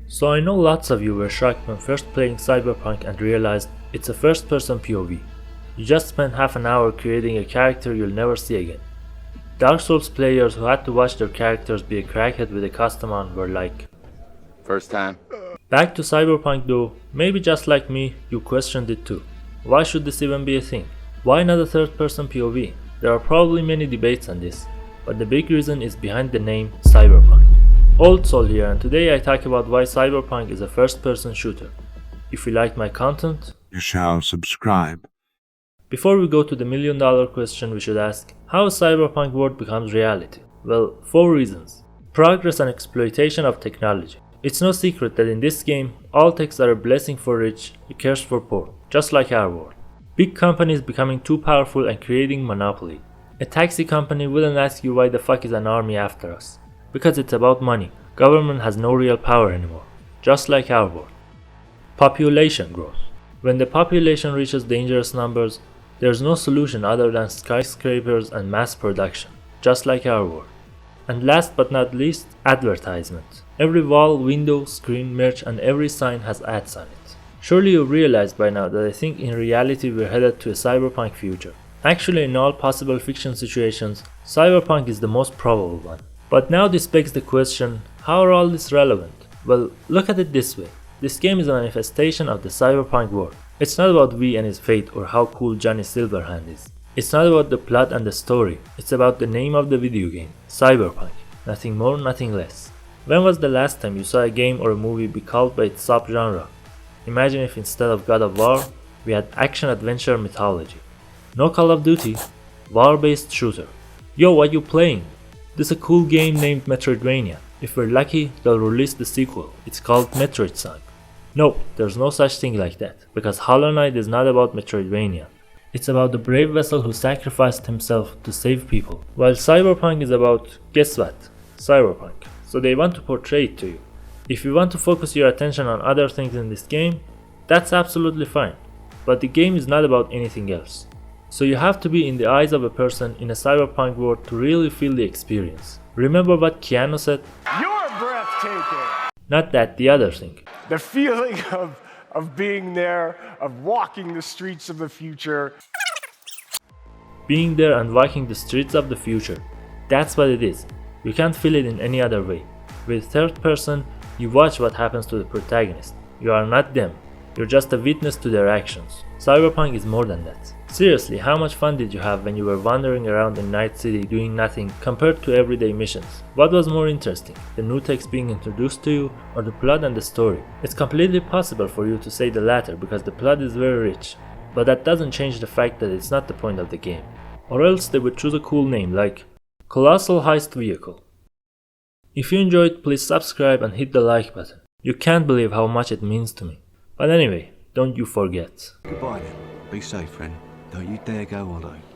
So I know lots of you were shocked when first playing Cyberpunk and realized it's a first-person POV. You just spent half an hour creating a character you'll never see again. Dark Souls players who had to watch their characters be a crackhead with a custom on were like, First time. Back to Cyberpunk though, maybe just like me, you questioned it too. Why should this even be a thing? Why not a third-person POV? There are probably many debates on this, but the big reason is behind the name Cyberpunk. Old Soul here, and today I talk about why Cyberpunk is a first-person shooter. If you like my content, you shall subscribe. Before we go to the million-dollar question we should ask, how a cyberpunk world becomes reality? Well, 4 reasons. Progress and exploitation of technology. It's no secret that in this game, all techs are a blessing for rich, a curse for poor, just like our world. Big companies becoming too powerful and creating monopoly. A taxi company wouldn't ask you why the fuck is an army after us. Because it's about money. Government has no real power anymore, just like our world. Population growth. When the population reaches dangerous numbers, there's no solution other than skyscrapers and mass production, just like our world. And last but not least, advertisement. Every wall, window, screen, merch and every sign has ads on it. Surely you've realized by now that I think in reality we're headed to a cyberpunk future. Actually, in all possible fiction situations, cyberpunk is the most probable one. But now this begs the question, how are all this relevant? Well, look at it this way. This game is a manifestation of the cyberpunk world. It's not about V and his fate or how cool Johnny Silverhand is. It's not about the plot and the story. It's about the name of the video game, Cyberpunk. Nothing more, nothing less. When was the last time you saw a game or a movie be called by its subgenre? Imagine if instead of God of War, we had action-adventure mythology. No Call of Duty, war-based shooter. Yo, what you playing? This is a cool game named Metroidvania. If we're lucky, they'll release the sequel. It's called Metroid Saga. Nope, there's no such thing like that, because Hollow Knight is not about Metroidvania. It's about the brave vessel who sacrificed himself to save people. While Cyberpunk is about, guess what? Cyberpunk. So they want to portray it to you. If you want to focus your attention on other things in this game, that's absolutely fine. But the game is not about anything else. So you have to be in the eyes of a person in a cyberpunk world to really feel the experience. Remember what Keanu said? You're breathtaking! Not that, the other thing. The feeling of being there, of walking the streets of the future. Being there and walking the streets of the future. That's what it is. You can't feel it in any other way. With third person, you watch what happens to the protagonist. You are not them. You're just a witness to their actions. Cyberpunk is more than that. Seriously, how much fun did you have when you were wandering around in Night City doing nothing compared to everyday missions? What was more interesting, the new text being introduced to you or the plot and the story? It's completely possible for you to say the latter because the plot is very rich, but that doesn't change the fact that it's not the point of the game. Or else they would choose a cool name like Colossal Heist Vehicle. If you enjoyed, please subscribe and hit the like button. You can't believe how much it means to me. But anyway, don't you forget. Goodbye then. Be safe, friend. Don't you dare go hollow.